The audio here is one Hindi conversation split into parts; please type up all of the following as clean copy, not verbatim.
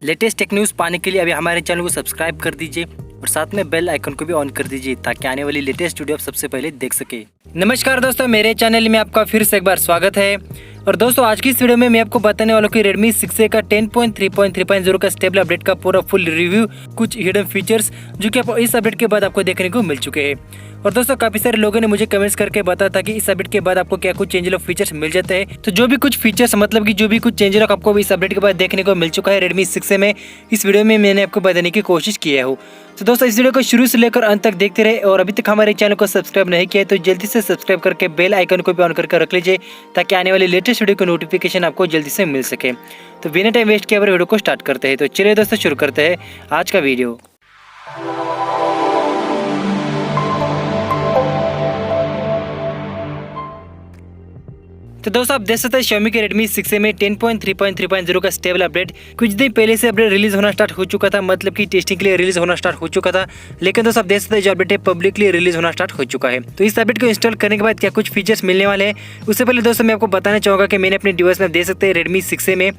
लेटेस्ट टेक न्यूज़ पाने के लिए अभी हमारे चैनल को सब्सक्राइब कर दीजिए और साथ में बेल आइकन को भी ऑन कर दीजिए ताकि आने वाली लेटेस्ट वीडियो आप सबसे पहले देख सके। नमस्कार दोस्तों, मेरे चैनल में आपका फिर से एक बार स्वागत है। और दोस्तों आज की इस वीडियो में मैं आपको बताने वाला हूँ कि Redmi 6A का 10.3.3.0 का स्टेबल अपडेट का पूरा फुल रिव्यू, कुछ हिडन फीचर्स जो कि आपको इस अपडेट के बाद आपको देखने को मिल चुके हैं। और दोस्तों काफी सारे लोगों ने मुझे कमेंट्स करके बताया था कि इस अपडेट के बाद आपको क्या कुछ चेंजलॉग फीचर्स मिल जाते हैं। तो जो भी कुछ फीचर्स मतलब कि जो भी कुछ चेंजलॉग आपको इस अपडेट के बाद देखने को मिल चुका है Redmi 6A में, इस वीडियो में मैंने आपको बताने की कोशिश किया हो। तो दोस्तों इस वीडियो को शुरू से लेकर अंत तक देखते रहे और अभी तक हमारे चैनल को सब्सक्राइब नहीं किया है तो जल्दी से सब्सक्राइब करके बेल आइकन को भी ऑन करके रख लीजिए ताकि आने वाली लेटेस्ट वीडियो की नोटिफिकेशन आपको जल्दी से मिल सके। तो बिना टाइम वेस्ट किए वीडियो को स्टार्ट करते हैं। तो चलिए दोस्तों शुरू करते हैं आज का वीडियो। तो दोस्तों आप देख सकते हैं Xiaomi के Redmi 6A में 10.3.3.0 का स्टेबल अपडेट कुछ दिन पहले से अपडेट रिलीज होना स्टार्ट हो चुका था, मतलब कि टेस्टिंग के लिए रिलीज होना स्टार्ट हो चुका था। लेकिन दोस्तों आप देख सकते हैं जो अपडेट है पब्लिकली रिलीज होना स्टार्ट हो चुका है। तो इस अपडेट को इंस्टॉल करने के बाद क्या कुछ फीचर्स मिलने वाले हैं, उससे पहले दोस्तों मैं आपको बताना चाहूँगा कि मैंने अपने डिवाइस में देख सकते हैं Redmi 6A में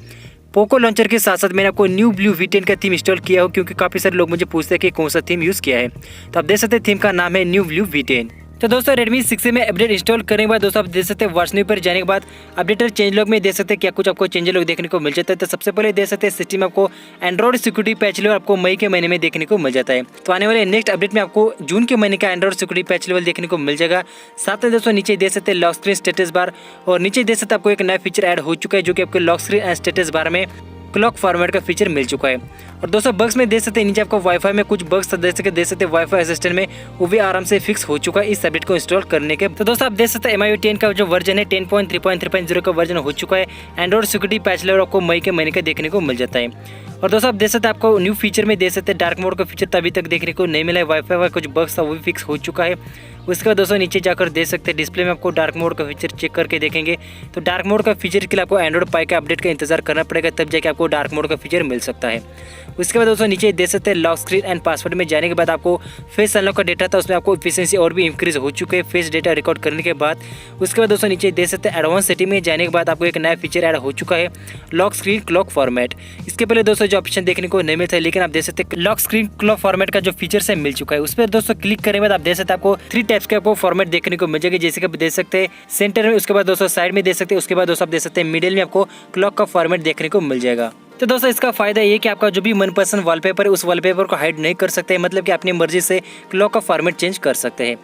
पोको लॉन्चर के साथ साथ मैंने आपको न्यू ब्लू V10 का थीम इंस्टॉल किया हो, क्योंकि काफ़ी सारे लोग मुझे पूछते हैं कि कौन सा थीम यूज़ किया है। तो आप देख सकते हैं थीम का नाम है न्यू ब्लू V10। तो दोस्तों Redmi 6A में अपडेट इंस्टॉल करने के बाद दोस्तों आप देख सकते हैं वर्जन पर जाने के बाद अपडेटर चेंजलॉग में देख सकते हैं क्या कुछ आपको चेंजलॉग देखने को मिल जाता है। तो सबसे पहले देख सकते हैं सिस्टम में आपको एंड्रॉइड सिक्योरिटी पैच लेवल आपको मई के महीने में देखने को मिल जाता है। तो आने वाले नेक्स्ट अपडेट में आपको जून के महीने का एंड्रॉइड सिक्योरिटी पैच लेवल देखने को मिल जाएगा। साथ में दोस्तों नीचे देख सकते हैं लॉक स्क्रीन स्टेटस बार और नीचे देख सकते हैं आपको एक नया फीचर ऐड हो चुका है जो कि आपको lock screen and status bar में क्लॉक फॉर्मेट का फीचर मिल चुका है। और दोस्तों बग्स में देख सकते हैं नीचे आपको वाईफाई में कुछ बग्स देख सकते हैं वाईफाई असिस्टेंट में वो भी आराम से फिक्स हो चुका है इस अपडेट को इंस्टॉल करने के। तो दोस्तों आप देख सकते हैं MIUI 10 का जो वर्जन है 10.3.3.0 का वर्जन हो चुका है। एंड्रॉइड सिक्योरिटी पैच लेवल आपको मई के महीने का देखने को मिल जाता है। और दोस्तों आप देख सकते हैं आपको न्यू फीचर में देख सकते हैं डार्क मोड का फीचर तो अभी तक देखने को नहीं मिला है। वाईफाई का कुछ बग्स था वो भी फिक्स हो चुका है। उसके बाद दोस्तों नीचे जाकर देख सकते हैं डिस्प्ले में आपको डार्क मोड का फीचर चेक करके देखेंगे तो डार्क मोड का फीचर के लिए आपको एंड्रॉइड पाई का अपडेट का इंतजार करना पड़ेगा, तब जाके आपको डार्क मोड का फीचर मिल सकता है। उसके बाद दोस्तों नीचे देख सकते हैं लॉक स्क्रीन एंड पासवर्ड में जाने के बाद आपको फेस अनलॉक का डेटा था उसमें आपको एफिशिएंसी और भी इंक्रीज हो चुके हैं फेस डेटा रिकॉर्ड करने के बाद। उसके बाद दोस्तों नीचे देख सकते हैं एडवांस सेटिंग में जाने के बाद आपको एक नया फीचर ऐड हो चुका है लॉक स्क्रीन क्लॉक फॉर्मेट। इसके पहले दोस्तों जो ऑप्शन देखने को नहीं मिलता है, लेकिन आप देख सकते हैं लॉक स्क्रीन क्लॉक फॉर्मेट का जो फीचर है मिल चुका है। उस पर दोस्तों क्लिक करने के बाद आप देख सकते हैं आपको 3 टाइप्स के आपको फॉर्मेट देखने को मिल जाएगा, जैसे कि आप देख सकते हैं सेंटर में, उसके बाद दोस्तों साइड में देख सकते हैं, उसके बाद दोस्तों आप देख सकते हैं मिडिल में आपको क्लॉक का फॉर्मेट देखने को मिल जाएगा। तो दोस्तों इसका फायदा ये कि आपका जो भी मनपसंद वॉलपेपर है उस वॉलपेपर को हाइड नहीं कर सकते, मतलब कि अपनी मर्जी से क्लॉक का फॉर्मेट चेंज कर सकते हैं।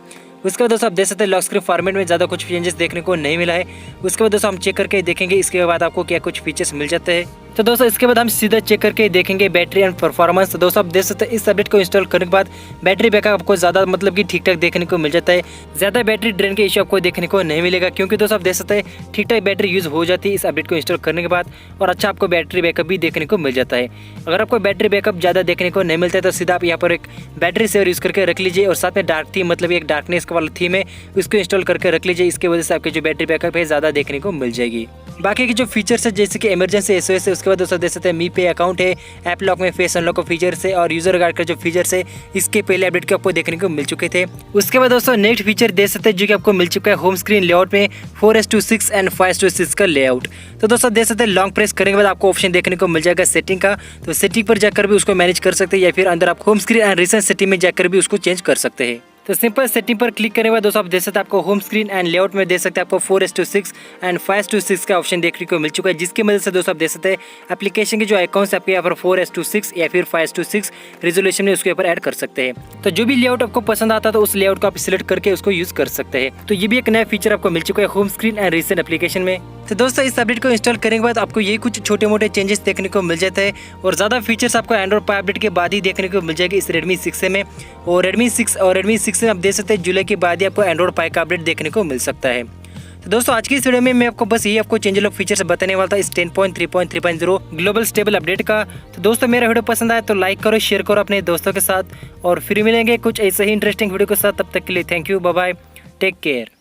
उसके बाद दोस्तों आप देख सकते हैं लॉक स्क्रीन फॉर्मेट में ज़्यादा कुछ चेंजेस देखने को नहीं मिला है। उसके बाद दोस्तों हम चेक करके देखेंगे इसके बाद आपको क्या कुछ फीचर्स मिल जाते हैं। तो दोस्तों इसके बाद हम सीधा चेक करके देखेंगे बैटरी एंड परफॉर्मेंस। तो दोस्तों आप देख सकते हैं इस अपडेट को इंस्टॉल करने के बाद बैटरी बैकअप आपको ज़्यादा मतलब कि ठीक ठाक देखने को मिल जाता है। ज़्यादा बैटरी ड्रेन के इशू आपको देखने को नहीं मिलेगा, क्योंकि दोस्तों आप देख सकते हैं ठीक ठाक बैटरी यूज़ हो जाती है इस अपडेट को इंस्टॉल करने के बाद और अच्छा आपको बैटरी बैकअप भी देखने को मिल जाता है। अगर आपको बैटरी बैकअप ज़्यादा देखने को नहीं मिलता है तो सीधा आप यहाँ पर एक बैटरी सेवर यूज़ करके रख लीजिए और साथ में डार्क थीम मतलब एक डार्कनेस वाला थीम है उसको इंस्टॉल करके रख लीजिए। इसकी वजह से आपकी जो बैटरी बैकअप है ज़्यादा देखने को मिल जाएगी। बाकी के जो फीचर्स है जैसे कि इमरजेंसी SOS है, उसके बाद दोस्तों देख सकते हैं मी पे अकाउंट है, ऐप लॉक में फेस अनलॉक का फीचर्स है और यूजर गाइड का जो फीचर्स है इसके पहले अपडेट के आपको देखने को मिल चुके थे। उसके बाद दोस्तों नेक्स्ट फीचर देख सकते हैं जो कि आपको मिल चुका है होम स्क्रीन लेआउट में 4:6 एंड 5:6 का लेआउट। तो दोस्तों देख सकते हैं लॉन्ग प्रेस करने के बाद आपको ऑप्शन देखने को मिल जाएगा सेटिंग का, तो सेटिंग पर जाकर भी उसको मैनेज कर सकते हैं या फिर अंदर आप home screen and recent setting में जाकर भी उसको चेंज कर सकते हैं। तो सिंपल सेटिंग पर क्लिक करने के बाद दोस्तों आप देख सकते हैं आपको होम स्क्रीन एंड लेआउट में देख सकते हैं आपको 4:6 एंड 5:6 का ऑप्शन देखने को मिल चुका है, जिसकी मदद से दोस्तों आप देख सकते हैं एप्लीकेशन के जो आइकॉन्स आपके यहाँ पर 4:6 या फिर 5:6 रेजोल्यूशन में उसके ऊपर ऐड कर सकते हैं। तो जो भी लेआउट आपको पसंद आता है तो उस लेआउट को आप सिलेक्ट करके उसको यूज कर सकते हैं। तो ये भी एक नया फीचर आपको मिल चुका है home screen and recent application में। तो दोस्तों इस अपडेट को इंस्टॉल करने के बाद आपको ये कुछ छोटे मोटे चेंजेस देखने को मिल जाते हैं और ज़्यादा फीचर्स आपको एंड्रॉइड पाई अपडेट के बाद ही देखने को मिल जाएगी इस Redmi 6A में। और Redmi 6 में आप देख सकते हैं जुलाई के बाद ही आपको एंड्रॉइड पाई का अपडेट देखने को मिल सकता है। तो दोस्तों आज की इस वीडियो में मैं आपको बस यही आपको चेंजलॉग फीचर्स बताने वाला था इस 10.3.3.0 ग्लोबल स्टेबल अपडेट का। तो दोस्तों मेरा वीडियो पसंद आया तो लाइक करो, शेयर करो अपने दोस्तों के साथ और फिर मिलेंगे कुछ ऐसे ही इंटरेस्टिंग वीडियो के साथ। तब तक के लिए thank you, bye bye, take care.